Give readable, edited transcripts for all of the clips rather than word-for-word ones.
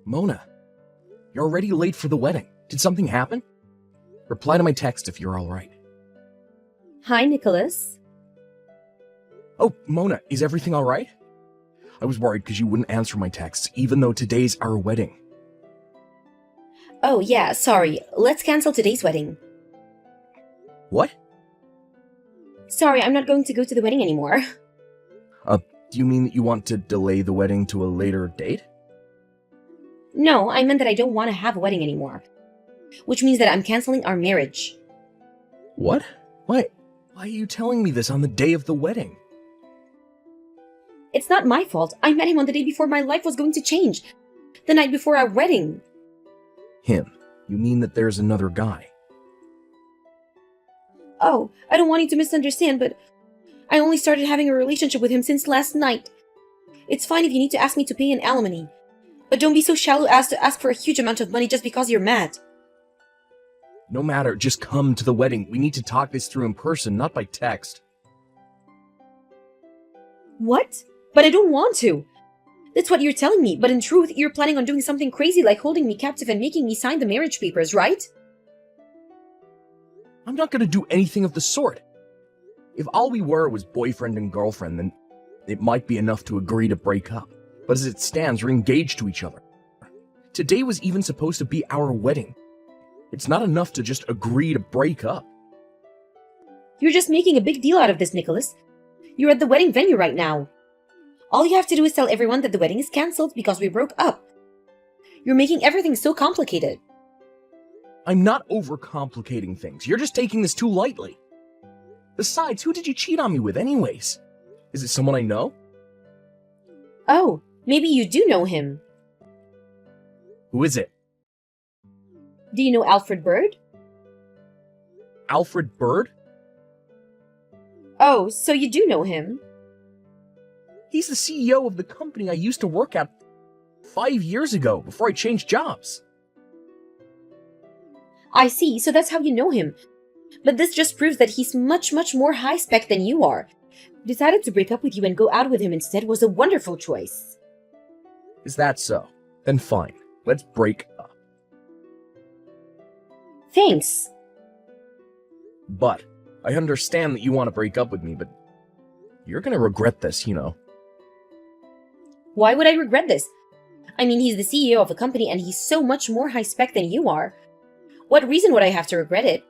Mona, you're already late for the wedding. Did something happen? Reply to my text if you're alright. Hi, Nicholas. Oh, Mona, is everything alright? I was worried because you wouldn't answer my texts, even though today's our wedding. Oh, yeah, sorry. Let's cancel today's wedding. What? Sorry, I'm not going to go to the wedding anymore. Do you mean that you want to delay the wedding to a later date? No, I meant that I don't want to have a wedding anymore. Which means that I'm canceling our marriage. What? Why are you telling me this on the day of the wedding? It's not my fault. I met him on the day before my life was going to change. The night before our wedding. Him? You mean that there's another guy? Oh, I don't want you to misunderstand, but I only started having a relationship with him since last night. It's fine if you need to ask me to pay an alimony, but don't be so shallow as to ask for a huge amount of money just because you're mad. No matter, just come to the wedding. We need to talk this through in person, not by text. What? But I don't want to. That's what you're telling me, but in truth, you're planning on doing something crazy like holding me captive and making me sign the marriage papers, right? I'm not gonna do anything of the sort. If all we were was boyfriend and girlfriend, then it might be enough to agree to break up. But as it stands, we're engaged to each other. Today was even supposed to be our wedding. It's not enough to just agree to break up. You're just making a big deal out of this, Nicholas. You're at the wedding venue right now. All you have to do is tell everyone that the wedding is cancelled because we broke up. You're making everything so complicated. I'm not overcomplicating things. You're just taking this too lightly. Besides, who did you cheat on me with anyways? Is it someone I know? Oh, maybe you do know him. Who is it? Do you know Alfred Bird? Alfred Bird? Oh, so you do know him. He's the CEO of the company I used to work at 5 years ago, before I changed jobs. I see, so that's how you know him. But this just proves that he's much more high-spec than you are. Decided to break up with you and go out with him instead was a wonderful choice. Is that so? Then fine. Let's break up. Thanks. But I understand that you want to break up with me, but you're gonna regret this, you know. Why would I regret this? I mean, he's the CEO of a company and he's so much more high-spec than you are. What reason would I have to regret it?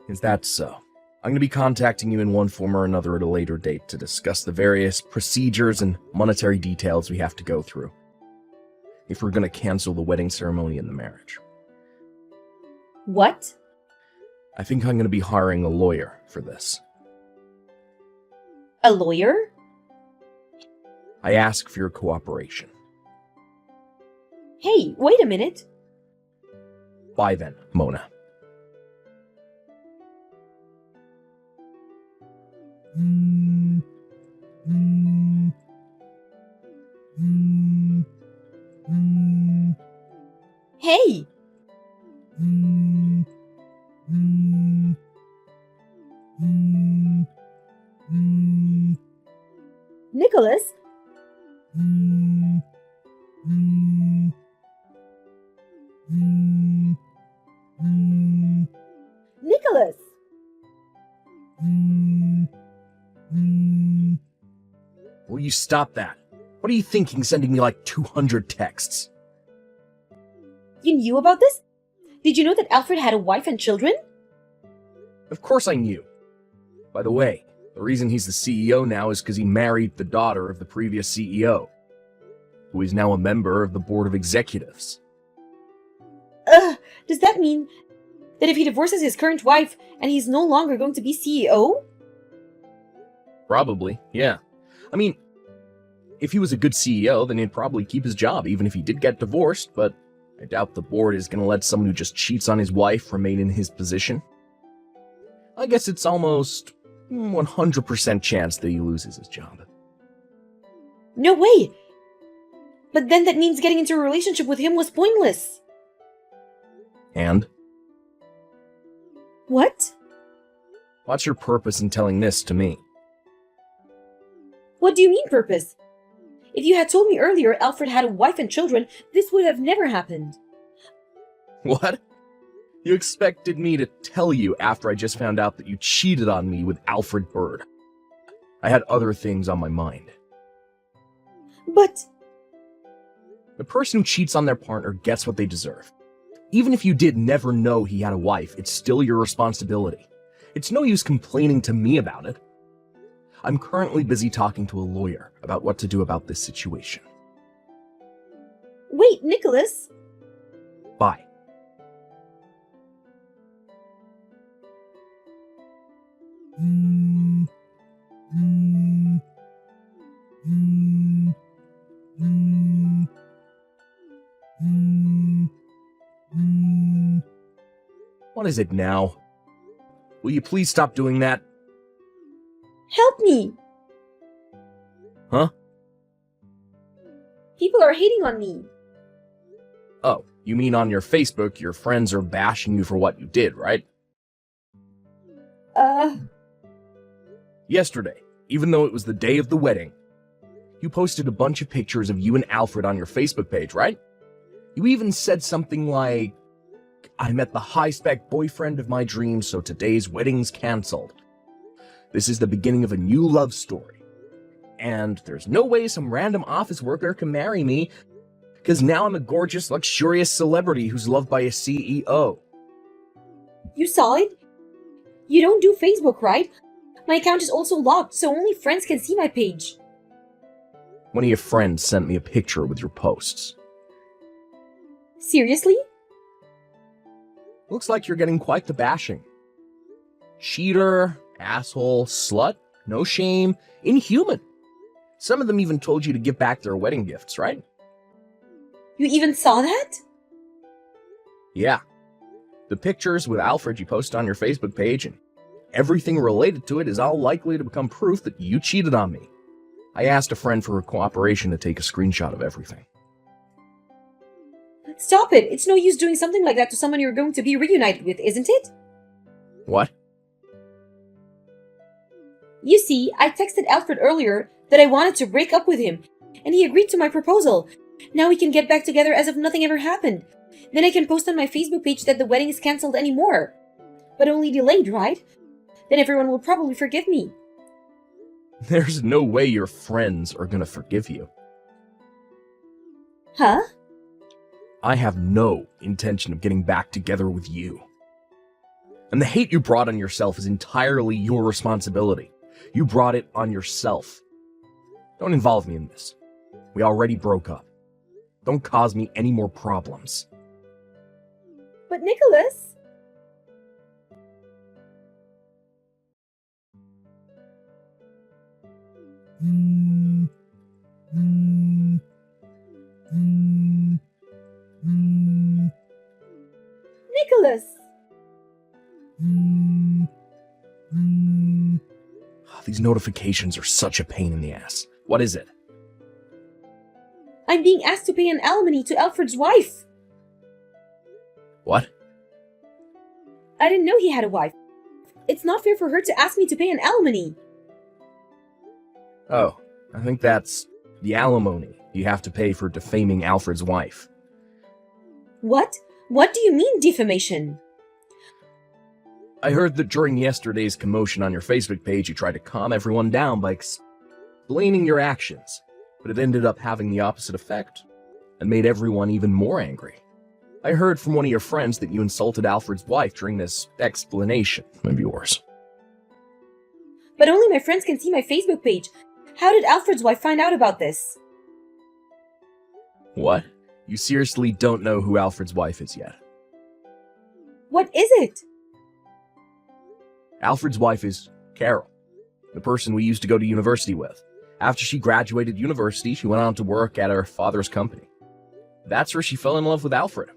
Is that so? I'm going to be contacting you in one form or another at a later date to discuss the various procedures and monetary details we have to go through if we're going to cancel the wedding ceremony and the marriage. What? I think I'm going to be hiring a lawyer for this. A lawyer? I ask for your cooperation. Hey, wait a minute. Bye then, Mona. Hey! Nicholas? Nicholas! Will you stop that? What are you thinking, sending me like 200 texts? You knew about this? Did you know that Alfred had a wife and children? Of course I knew. By the way, the reason he's the CEO now is because he married the daughter of the previous CEO, who is now a member of the board of executives. Does that mean that if he divorces his current wife and he's no longer going to be CEO? Probably, yeah. I mean, if he was a good CEO, then he'd probably keep his job, even if he did get divorced, but I doubt the board is going to let someone who just cheats on his wife remain in his position. I guess it's almost 100% chance that he loses his job. No way! But then that means getting into a relationship with him was pointless. And? What? What's your purpose in telling this to me? What do you mean, purpose? If you had told me earlier Alfred had a wife and children, this would have never happened. What? You expected me to tell you after I just found out that you cheated on me with Alfred Bird. I had other things on my mind. But... The person who cheats on their partner gets what they deserve. Even if you did never know he had a wife, it's still your responsibility. It's no use complaining to me about it. I'm currently busy talking to a lawyer about what to do about this situation. Wait, Nicholas! Bye. What is it now? Will you please stop doing that? Help me! Huh? People are hating on me. Oh, you mean on your Facebook, your friends are bashing you for what you did, right? Yesterday, even though it was the day of the wedding, you posted a bunch of pictures of you and Alfred on your Facebook page, right? You even said something like, I met the high-spec boyfriend of my dreams, so today's wedding's cancelled. This is the beginning of a new love story. And there's no way some random office worker can marry me, because now I'm a gorgeous, luxurious celebrity who's loved by a CEO. You saw it? You don't do Facebook, right? My account is also locked, so only friends can see my page. One of your friends sent me a picture with your posts. Seriously? Looks like you're getting quite the bashing. Cheater, asshole, slut, no shame, inhuman. Some of them even told you to give back their wedding gifts, right? You even saw that? Yeah. The pictures with Alfred you post on your Facebook page and everything related to it is all likely to become proof that you cheated on me. I asked a friend for her cooperation to take a screenshot of everything. Stop it! It's no use doing something like that to someone you're going to be reunited with, isn't it? What? You see, I texted Alfred earlier that I wanted to break up with him, and he agreed to my proposal. Now we can get back together as if nothing ever happened. Then I can post on my Facebook page that the wedding is cancelled anymore. But only delayed, right? Then everyone will probably forgive me. There's no way your friends are gonna forgive you. Huh? I have no intention of getting back together with you. And the hate you brought on yourself is entirely your responsibility. You brought it on yourself. Don't involve me in this. We already broke up. Don't cause me any more problems. But Nicholas... Nicholas! These notifications are such a pain in the ass. What is it? I'm being asked to pay an alimony to Alfred's wife. What? I didn't know he had a wife. It's not fair for her to ask me to pay an alimony. Oh, I think that's the alimony you have to pay for defaming Alfred's wife. What? What do you mean, defamation? I heard that during yesterday's commotion on your Facebook page, you tried to calm everyone down by explaining your actions, but it ended up having the opposite effect and made everyone even more angry. I heard from one of your friends that you insulted Alfred's wife during this explanation of yours. But only my friends can see my Facebook page. How did Alfred's wife find out about this? What? You seriously don't know who Alfred's wife is yet? What is it? Alfred's wife is Carol, the person we used to go to university with. After she graduated university, she went on to work at her father's company. That's where she fell in love with Alfred.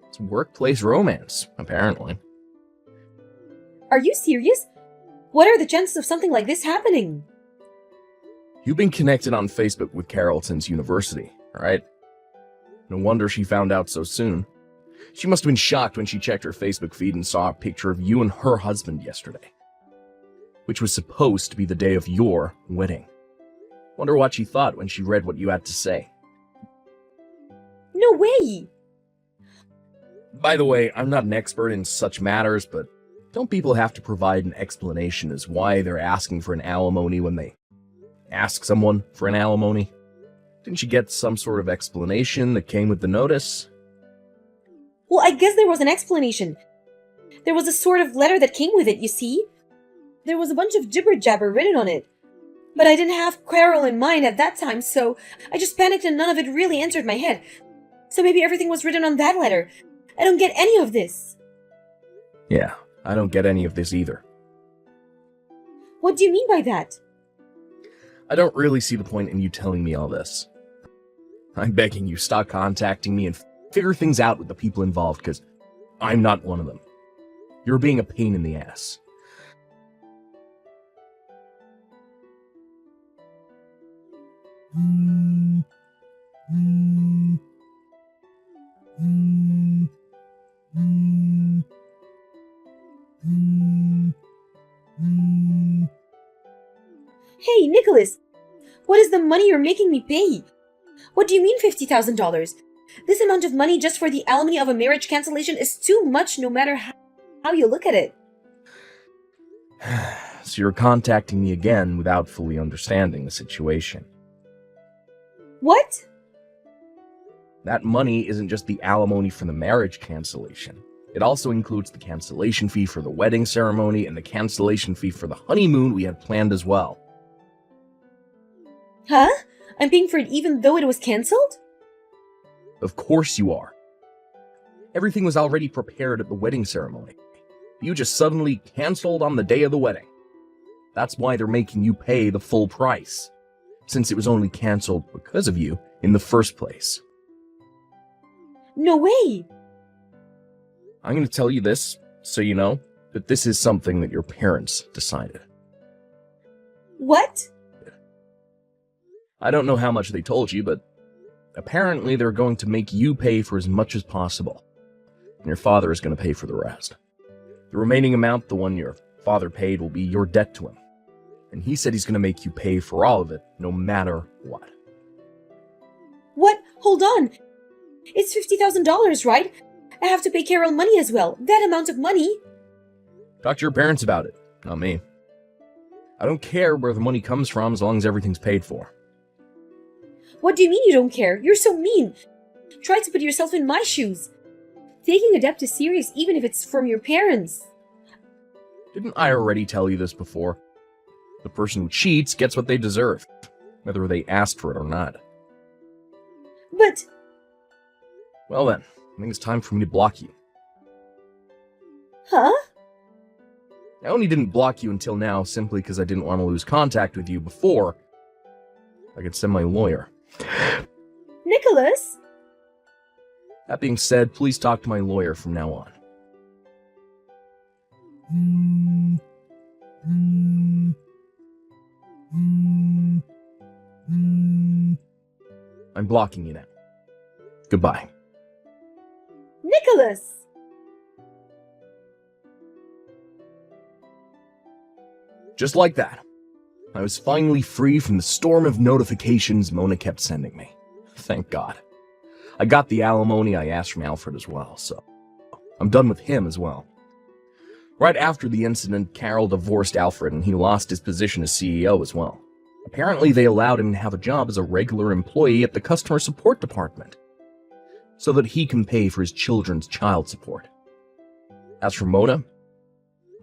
It's workplace romance, apparently. Are you serious? What are the chances of something like this happening? You've been connected on Facebook with Carol since university, right? No wonder she found out so soon. She must have been shocked when she checked her Facebook feed and saw a picture of you and her husband yesterday, which was supposed to be the day of your wedding. Wonder what she thought when she read what you had to say. No way! By the way, I'm not an expert in such matters, but don't people have to provide an explanation as why they're asking for an alimony when they ask someone for an alimony? Didn't you get some sort of explanation that came with the notice? Well, I guess there was an explanation. There was a sort of letter that came with it, you see? There was a bunch of jibber-jabber written on it. But I didn't have Carol in mind at that time, so I just panicked and none of it really entered my head. So maybe everything was written on that letter. I don't get any of this. Yeah, I don't get any of this either. What do you mean by that? I don't really see the point in you telling me all this. I'm begging you, stop contacting me and figure things out with the people involved, because I'm not one of them. You're being a pain in the ass. Hey, Nicholas! What is the money you're making me pay? What do you mean $50,000? This amount of money just for the alimony of a marriage cancellation is too much no matter how you look at it. So you're contacting me again without fully understanding the situation. What? That money isn't just the alimony for the marriage cancellation. It also includes the cancellation fee for the wedding ceremony and the cancellation fee for the honeymoon we had planned as well. Huh? I'm paying for it even though it was cancelled? Of course you are. Everything was already prepared at the wedding ceremony. You just suddenly canceled on the day of the wedding. That's why they're making you pay the full price, since it was only canceled because of you in the first place. No way! I'm going to tell you this, so you know, that this is something that your parents decided. What? I don't know how much they told you, but apparently they're going to make you pay for as much as possible, and your father is going to pay for the rest. The remaining amount, the one your father paid, will be your debt to him, and he said he's going to make you pay for all of it, no matter what. What? Hold on! It's $50,000, right? I have to pay Carol money as well. That amount of money. Talk to your parents about it, not me. I don't care where the money comes from as long as everything's paid for. What do you mean you don't care? You're so mean. Try to put yourself in my shoes. Taking a debt is serious even if it's from your parents. Didn't I already tell you this before? The person who cheats gets what they deserve, whether they asked for it or not. But... Well then, I think it's time for me to block you. Huh? I only didn't block you until now simply because I didn't want to lose contact with you before I could send my lawyer. Nicholas? That being said, please talk to my lawyer from now on. I'm blocking you now. Goodbye. Nicholas! Just like that, I was finally free from the storm of notifications Mona kept sending me. Thank God. I got the alimony I asked from Alfred as well, so I'm done with him as well. Right after the incident, Carol divorced Alfred and he lost his position as CEO as well. Apparently they allowed him to have a job as a regular employee at the customer support department, so that he can pay for his children's child support. As for Mona,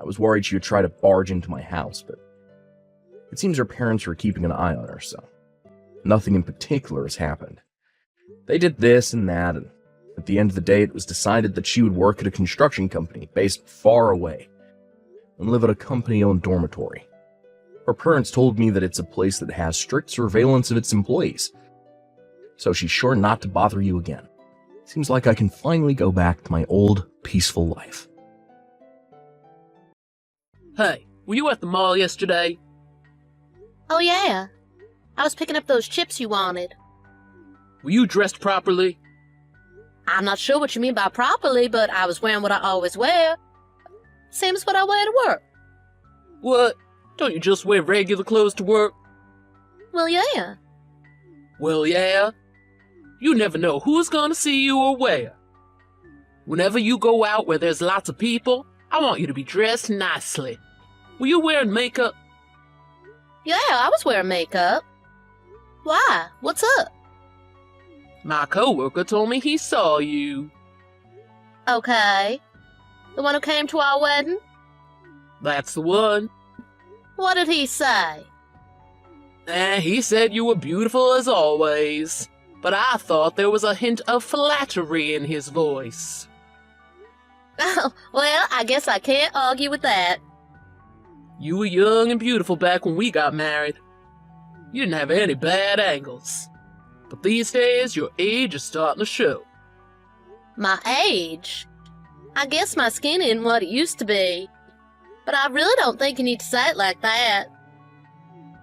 I was worried she would try to barge into my house, but it seems her parents were keeping an eye on her, so nothing in particular has happened. They did this and that, and at the end of the day, it was decided that she would work at a construction company based far away and live at a company-owned dormitory. Her parents told me that it's a place that has strict surveillance of its employees, so she's sure not to bother you again. Seems like I can finally go back to my old, peaceful life. Hey, were you at the mall yesterday? Oh yeah, I was picking up those chips you wanted. Were you dressed properly? I'm not sure what you mean by properly, but I was wearing what I always wear. Same as what I wear to work. What? Don't you just wear regular clothes to work? Well, yeah. Well, yeah. You never know who's gonna see you or where. Whenever you go out where there's lots of people, I want you to be dressed nicely. Were you wearing makeup? Yeah, I was wearing makeup. Why? What's up? My coworker told me he saw you. Okay. The one who came to our wedding? That's the one. What did he say? He said you were beautiful as always, but I thought there was a hint of flattery in his voice. Oh, well, I guess I can't argue with that. You were young and beautiful back when we got married. You didn't have any bad angles. But these days, your age is starting to show. My age? I guess my skin isn't what it used to be. But I really don't think you need to say it like that.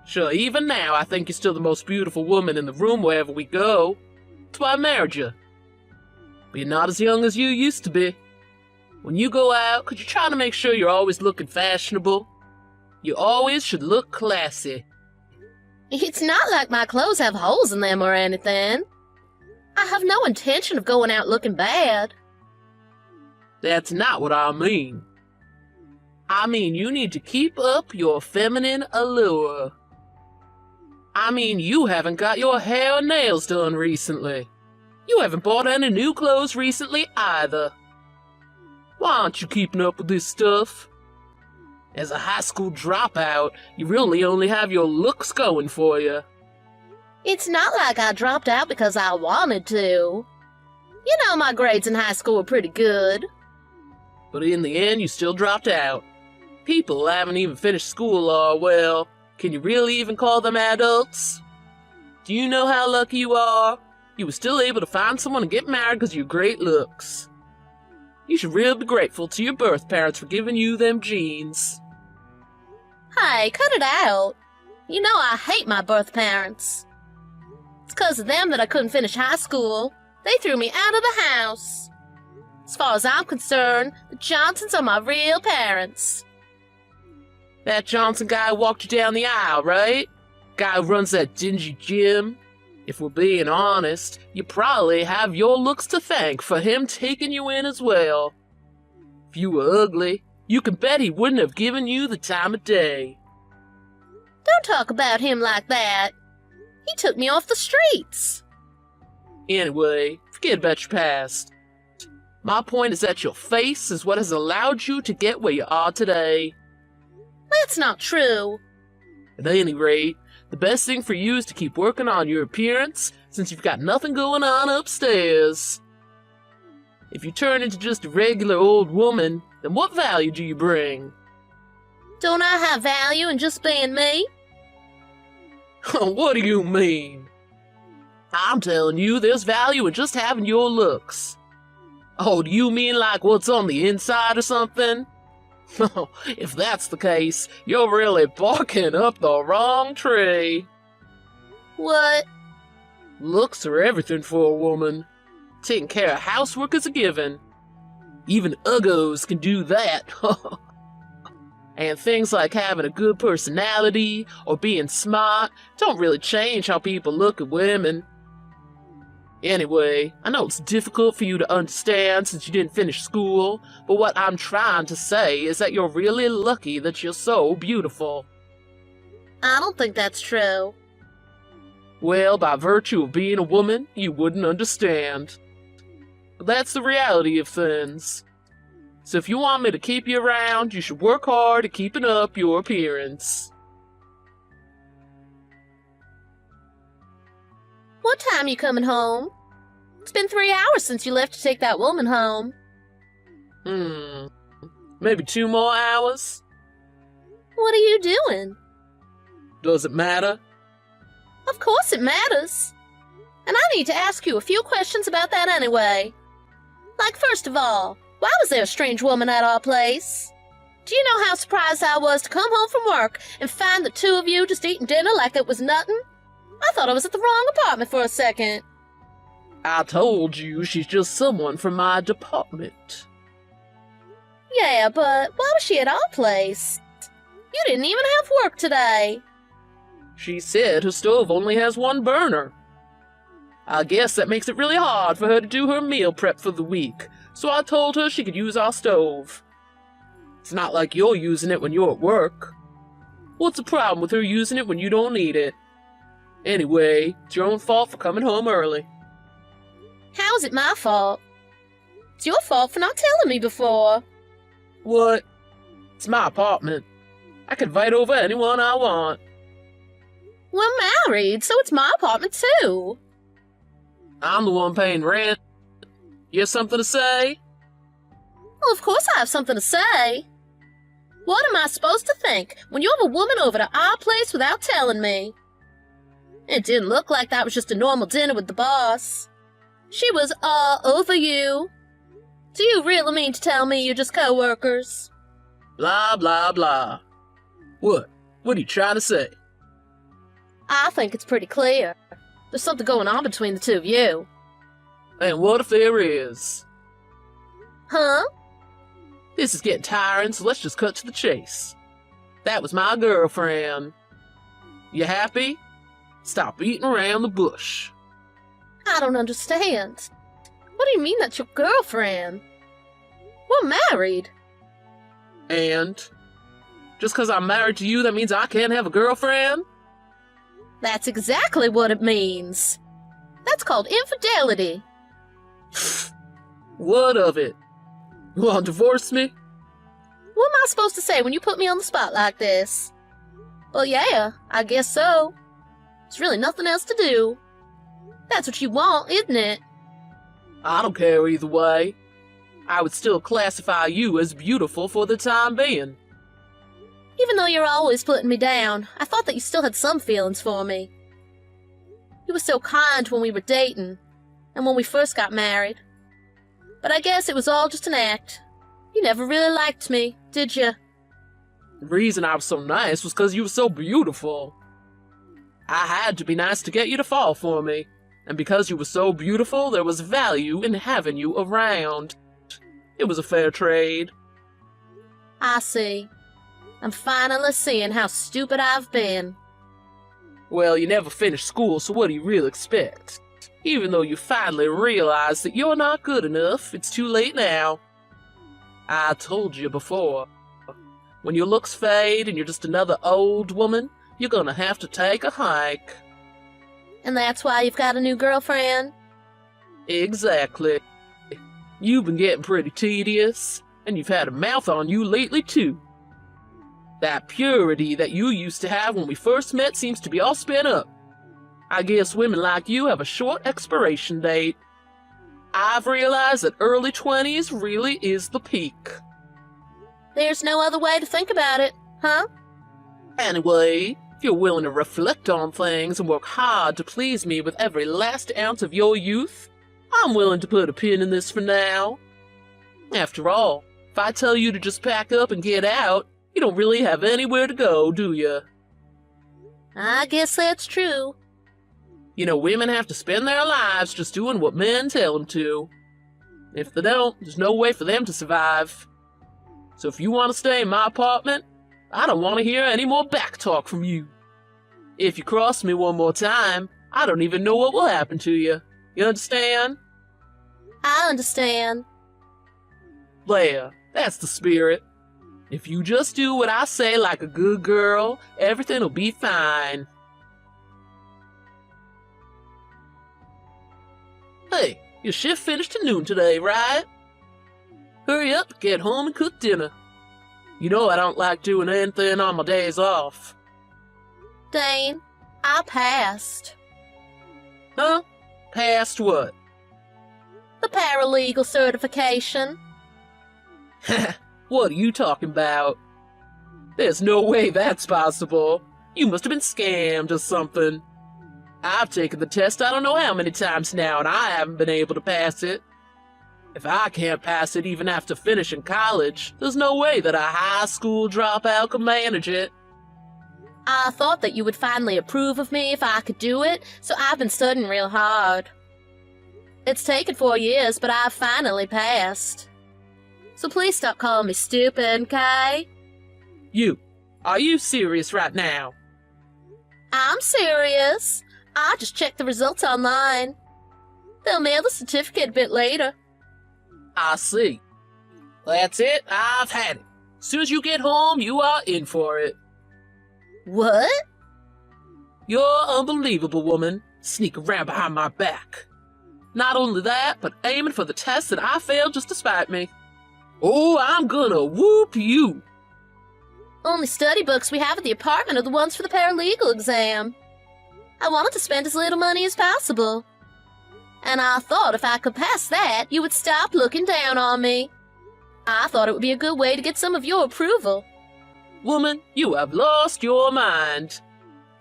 Sure, even now, I think you're still the most beautiful woman in the room wherever we go. That's why I married you. But you're not as young as you used to be. When you go out, could you try to make sure you're always looking fashionable? You always should look classy. It's not like my clothes have holes in them or anything. I have no intention of going out looking bad. That's not what I mean. I mean, you need to keep up your feminine allure. I mean, you haven't got your hair or nails done recently. You haven't bought any new clothes recently either. Why aren't you keeping up with this stuff? As a high school dropout, you really only have your looks going for you. It's not like I dropped out because I wanted to. You know my grades in high school were pretty good. But in the end, you still dropped out. People who haven't even finished school are, well, can you really even call them adults? Do you know how lucky you are? You were still able to find someone and get married because of your great looks. You should really be grateful to your birth parents for giving you them genes. Hey, cut it out. You know I hate my birth parents. It's 'cause of them that I couldn't finish high school. They threw me out of the house. As far as I'm concerned, the Johnsons are my real parents. That Johnson guy walked you down the aisle, right? Guy who runs that dingy gym. If we're being honest, you probably have your looks to thank for him taking you in as well. If you were ugly, you can bet he wouldn't have given you the time of day. Don't talk about him like that. He took me off the streets. Anyway, forget about your past. My point is that your face is what has allowed you to get where you are today. That's not true. At any rate, the best thing for you is to keep working on your appearance, since you've got nothing going on upstairs. If you turn into just a regular old woman, then what value do you bring? Don't I have value in just being me? What do you mean? I'm telling you, there's value in just having your looks. Oh, do you mean like what's on the inside or something? If that's the case, you're really barking up the wrong tree. What? Looks are everything for a woman. Taking care of housework is a given. Even uggos can do that. And things like having a good personality or being smart don't really change how people look at women. Anyway, I know it's difficult for you to understand since you didn't finish school, but what I'm trying to say is that you're really lucky that you're so beautiful. I don't think that's true. Well, by virtue of being a woman, you wouldn't understand. But that's the reality of things. So if you want me to keep you around, you should work hard at keeping up your appearance. What time you coming home? It's been 3 hours since you left to take that woman home. Maybe 2 more hours? What are you doing? Does it matter? Of course it matters. And I need to ask you a few questions about that anyway. Like, first of all, why was there a strange woman at our place? Do you know how surprised I was to come home from work and find the two of you just eating dinner like it was nothing? I thought I was at the wrong apartment for a second. I told you she's just someone from my department. Yeah, but why was she at our place? You didn't even have work today. She said her stove only has one burner. I guess that makes it really hard for her to do her meal prep for the week, so I told her she could use our stove. It's not like you're using it when you're at work. What's the problem with her using it when you don't need it? Anyway, it's your own fault for coming home early. How is it my fault? It's your fault for not telling me before. What? It's my apartment. I can invite over anyone I want. We're married, so it's my apartment too. I'm the one paying rent. You have something to say? Well, of course I have something to say. What am I supposed to think when you have a woman over to our place without telling me? It didn't look like that was just a normal dinner with the boss. She was all over you. Do you really mean to tell me you're just co-workers? Blah, blah, blah. What? What are you trying to say? I think it's pretty clear. There's something going on between the two of you. And what if there is? Huh? This is getting tiring, so let's just cut to the chase. That was my girlfriend. You happy? Stop beating around the bush. I don't understand. What do you mean that's your girlfriend? We're married. And? Just 'cause I'm married to you, that means I can't have a girlfriend? That's exactly what it means. That's called infidelity. What of it? You want to divorce me? What am I supposed to say when you put me on the spot like this? Well, yeah, I guess so. There's really nothing else to do. That's what you want, isn't it? I don't care either way. I would still classify you as beautiful for the time being. Even though you're always putting me down, I thought that you still had some feelings for me. You were so kind when we were dating, and when we first got married. But I guess it was all just an act. You never really liked me, did you? The reason I was so nice was 'cause you were so beautiful. I had to be nice to get you to fall for me. And because you were so beautiful, there was value in having you around. It was a fair trade. I see. I'm finally seeing how stupid I've been. Well, you never finished school, so what do you really expect? Even though you finally realize that you're not good enough, it's too late now. I told you before. When your looks fade and you're just another old woman, you're gonna have to take a hike. And that's why you've got a new girlfriend? Exactly. You've been getting pretty tedious, and you've had a mouth on you lately, too. That purity that you used to have when we first met seems to be all spent up. I guess women like you have a short expiration date. I've realized that early 20s really is the peak. There's no other way to think about it, huh? Anyway, if you're willing to reflect on things and work hard to please me with every last ounce of your youth, I'm willing to put a pin in this for now. After all, if I tell you to just pack up and get out, you don't really have anywhere to go, do you? I guess that's true. You know, women have to spend their lives just doing what men tell them to. If they don't, there's no way for them to survive. So if you want to stay in my apartment, I don't want to hear any more back talk from you. If you cross me one more time, I don't even know what will happen to you. You understand? I understand. There, that's the spirit. If you just do what I say like a good girl, everything'll be fine. Hey, your shift finished at noon today, right? Hurry up, get home and cook dinner. You know I don't like doing anything on my days off. Dane, I passed. Huh? Past what? The paralegal certification. What are you talking about? There's no way that's possible. You must have been scammed or something. I've taken the test I don't know how many times now, and I haven't been able to pass it. If I can't pass it even after finishing college, there's no way that a high school dropout can manage it. I thought that you would finally approve of me if I could do it, so I've been studying real hard. It's taken 4 years, but I've finally passed. So please stop calling me stupid, okay? Are you serious right now? I'm serious. I just checked the results online. They'll mail the certificate a bit later. I see. That's it. I've had it. As soon as you get home, you are in for it. What? You're unbelievable, woman. Sneak around behind my back. Not only that, but aiming for the test that I failed just to spite me. Oh, I'm gonna whoop you. Only study books we have at the apartment are the ones for the paralegal exam. I wanted to spend as little money as possible. And I thought if I could pass that, you would stop looking down on me. I thought it would be a good way to get some of your approval. Woman, you have lost your mind.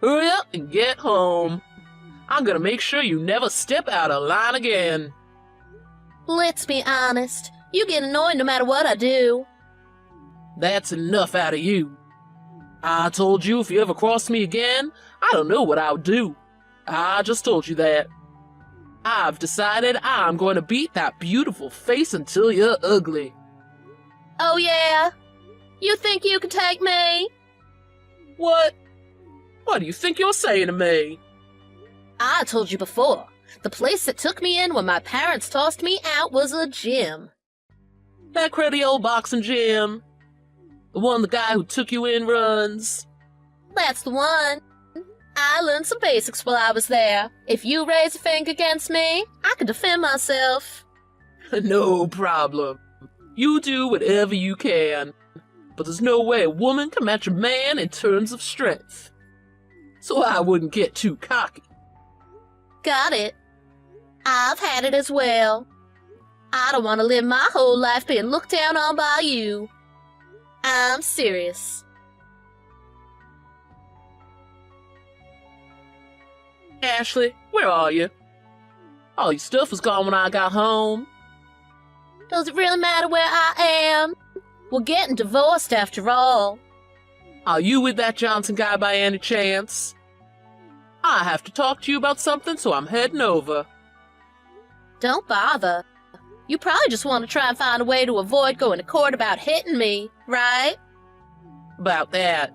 Hurry up and get home. I'm gonna make sure you never step out of line again. Let's be honest. You get annoyed no matter what I do. That's enough out of you. I told you if you ever cross me again, I don't know what I'll do. I just told you that. I've decided I'm going to beat that beautiful face until you're ugly. Oh yeah? You think you can take me? What? What do you think you're saying to me? I told you before. The place that took me in when my parents tossed me out was a gym. That cruddy old boxing gym. The one the guy who took you in runs. That's the one. I learned some basics while I was there. If you raise a finger against me, I can defend myself. No problem. You do whatever you can. But there's no way a woman can match a man in terms of strength. So I wouldn't get too cocky. Got it. I've had it as well. I don't want to live my whole life being looked down on by you. I'm serious. Ashley, where are you? All your stuff was gone when I got home. Does it really matter where I am? We're getting divorced after all. Are you with that Johnson guy by any chance? I have to talk to you about something, so I'm heading over. Don't bother. You probably just want to try and find a way to avoid going to court about hitting me, right? About that.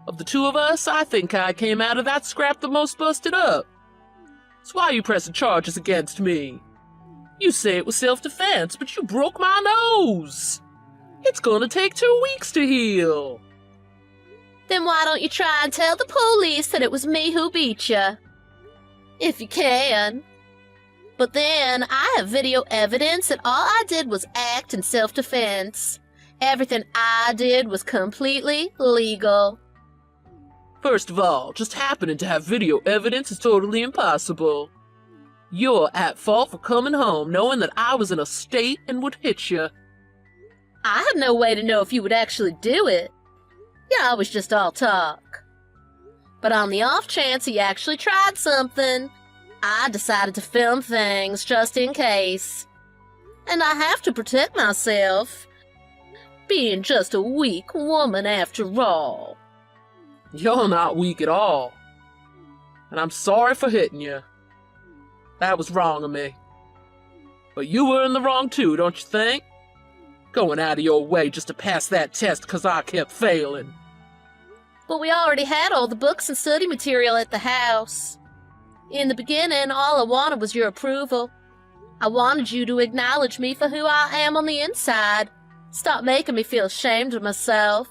Of the two of us, I think I came out of that scrap the most busted up. So why are you pressing charges against me? You say it was self-defense, but you broke my nose. It's gonna take 2 weeks to heal. Then why don't you try and tell the police that it was me who beat you? If you can. But then, I have video evidence that all I did was act in self-defense. Everything I did was completely legal. First of all, just happening to have video evidence is totally impossible. You're at fault for coming home knowing that I was in a state and would hit you. I had no way to know if you would actually do it. Yeah, it was just all talk. But on the off chance he actually tried something, I decided to film things just in case. And I have to protect myself. Being just a weak woman after all. You're not weak at all. And I'm sorry for hitting you. That was wrong of me. But you were in the wrong too, don't you think? Going out of your way just to pass that test because I kept failing. But we already had all the books and study material at the house. In the beginning, all I wanted was your approval. I wanted you to acknowledge me for who I am on the inside. Stop making me feel ashamed of myself.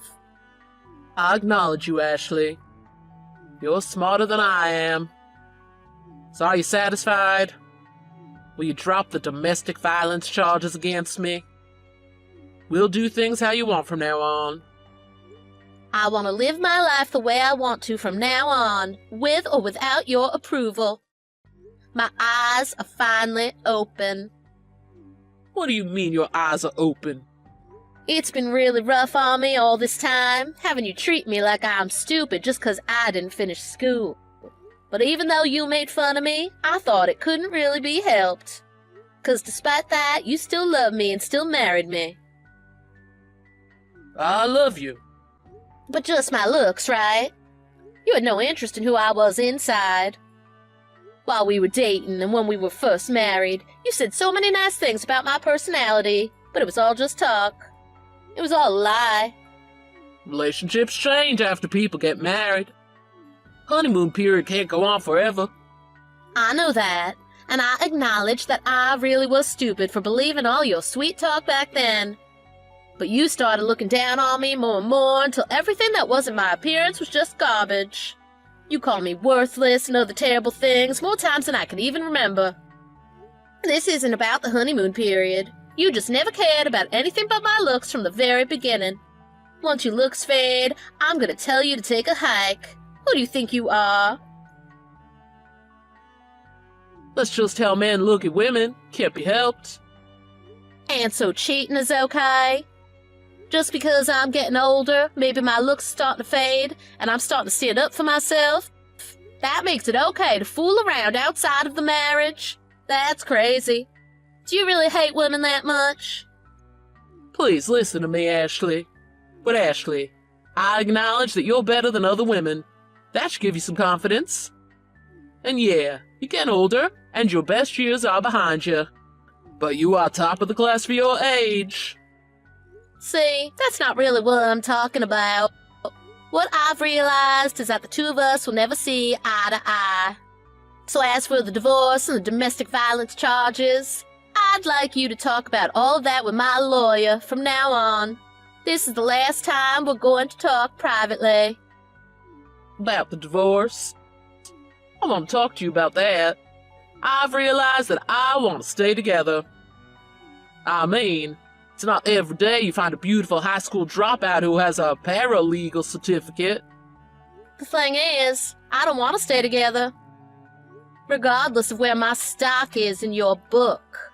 I acknowledge you, Ashley. You're smarter than I am. So are you satisfied? Will you drop the domestic violence charges against me? We'll do things how you want from now on. I want to live my life the way I want to from now on, with or without your approval. My eyes are finally open. What do you mean your eyes are open? It's been really rough on me all this time, having you treat me like I'm stupid just 'cause I didn't finish school. But even though you made fun of me, I thought it couldn't really be helped. 'Cause despite that, you still love me and still married me. I love you. But just my looks, right? You had no interest in who I was inside. While we were dating and when we were first married, you said so many nice things about my personality, but it was all just talk. It was all a lie. Relationships change after people get married. Honeymoon period can't go on forever. I know that, and I acknowledge that I really was stupid for believing all your sweet talk back then. But you started looking down on me more and more until everything that wasn't my appearance was just garbage. You called me worthless and other terrible things more times than I can even remember. This isn't about the honeymoon period. You just never cared about anything but my looks from the very beginning. Once your looks fade, I'm gonna tell you to take a hike. Who do you think you are? Let's just tell men look at women. Can't be helped. And so cheating is okay? Just because I'm getting older, maybe my looks starting to fade, and I'm starting to stand up for myself, that makes it okay to fool around outside of the marriage? That's crazy. Do you really hate women that much? Please listen to me, Ashley. But Ashley, I acknowledge that you're better than other women. That should give you some confidence. And yeah, you're getting older, and your best years are behind you. But you are top of the class for your age. See, that's not really what I'm talking about. What I've realized is that the two of us will never see eye to eye. So as for the divorce and the domestic violence charges, I'd like you to talk about all of that with my lawyer from now on. This is the last time we're going to talk privately. About the divorce? I want to talk to you about that. I've realized that I want to stay together. I mean, it's not every day you find a beautiful high school dropout who has a paralegal certificate. The thing is, I don't want to stay together. Regardless of where my stock is in your book.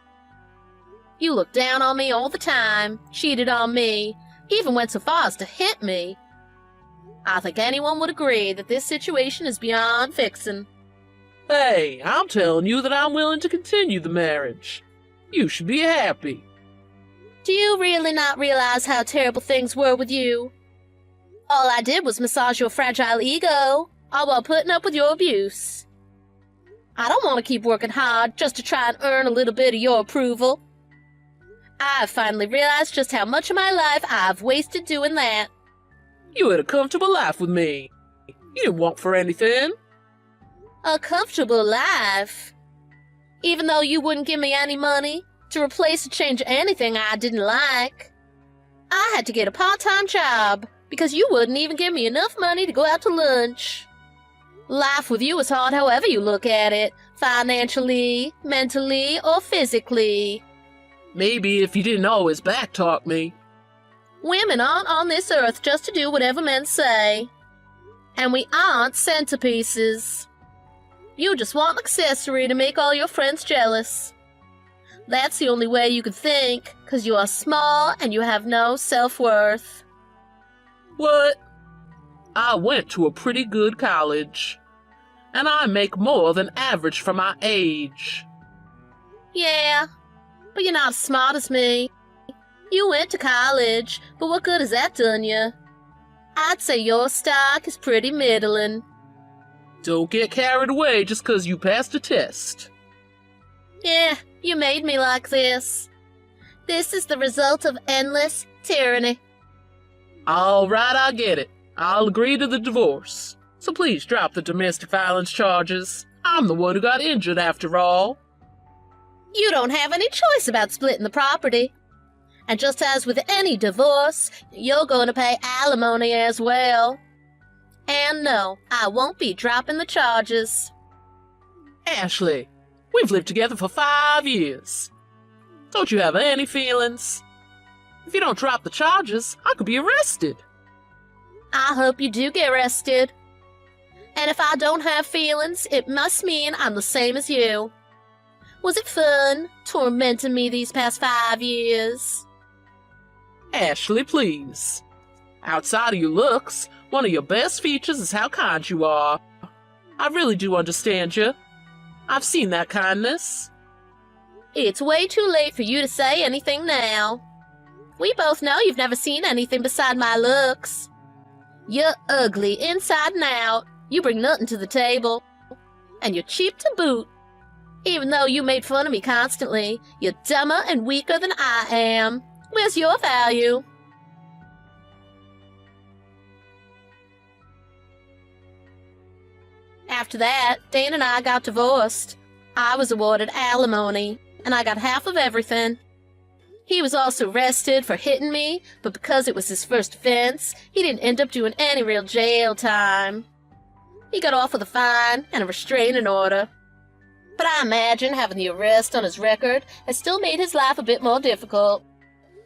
You look down on me all the time, cheated on me, even went so far as to hit me. I think anyone would agree that this situation is beyond fixing. Hey, I'm telling you that I'm willing to continue the marriage. You should be happy. Do you really not realize how terrible things were with you? All I did was massage your fragile ego, all while putting up with your abuse. I don't want to keep working hard just to try and earn a little bit of your approval. I've finally realized just how much of my life I've wasted doing that. You had a comfortable life with me. You didn't want for anything. A comfortable life? Even though you wouldn't give me any money to replace or change anything I didn't like. I had to get a part-time job because you wouldn't even give me enough money to go out to lunch. Life with you is hard however you look at it, financially, mentally, or physically. Maybe if you didn't always backtalk me. Women aren't on this earth just to do whatever men say. And we aren't centerpieces. You just want an accessory to make all your friends jealous. That's the only way you could think, 'cause you are small and you have no self-worth. What? I went to a pretty good college. And I make more than average for my age. Yeah, but you're not as smart as me. You went to college, but what good has that done you? I'd say your stock is pretty middling. Don't get carried away just 'cause you passed a test. Yeah, you made me like this. This is the result of endless tyranny. All right, I get it. I'll agree to the divorce. So please drop the domestic violence charges. I'm the one who got injured after all. You don't have any choice about splitting the property. And just as with any divorce, you're going to pay alimony as well. And no, I won't be dropping the charges. Ashley, we've lived together for 5 years. Don't you have any feelings? If you don't drop the charges, I could be arrested. I hope you do get arrested. And if I don't have feelings, it must mean I'm the same as you. Was it fun tormenting me these past 5 years? Ashley, please. Outside of your looks, one of your best features is how kind you are. I really do understand you. I've seen that kindness. It's way too late for you to say anything now. We both know you've never seen anything beside my looks. You're ugly inside and out. You bring nothing to the table. And you're cheap to boot. Even though you made fun of me constantly, you're dumber and weaker than I am. Where's your value? After that, Dane and I got divorced. I was awarded alimony, and I got half of everything. He was also arrested for hitting me, but because it was his first offense, he didn't end up doing any real jail time. He got off with a fine and a restraining order. But I imagine having the arrest on his record has still made his life a bit more difficult.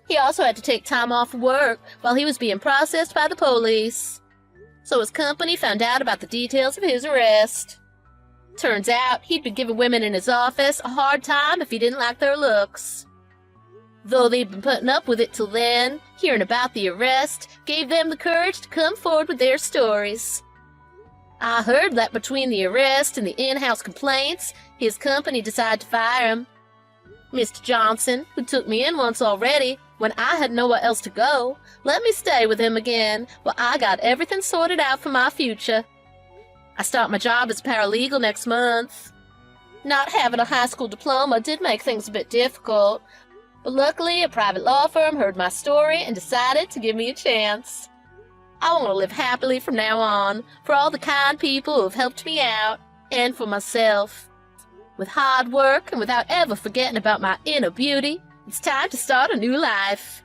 He also had to take time off work while he was being processed by the police. So his company found out about the details of his arrest. Turns out he'd been giving women in his office a hard time if he didn't like their looks. Though they'd been putting up with it till then, hearing about the arrest gave them the courage to come forward with their stories. I heard that between the arrest and the in-house complaints, his company decided to fire him. Mr. Johnson, who took me in once already, when I had nowhere else to go, let me stay with him again while I got everything sorted out for my future. I start my job as paralegal next month. Not having a high school diploma did make things a bit difficult, but luckily a private law firm heard my story and decided to give me a chance. I want to live happily from now on, for all the kind people who have helped me out, and for myself. With hard work and without ever forgetting about my inner beauty, it's time to start a new life.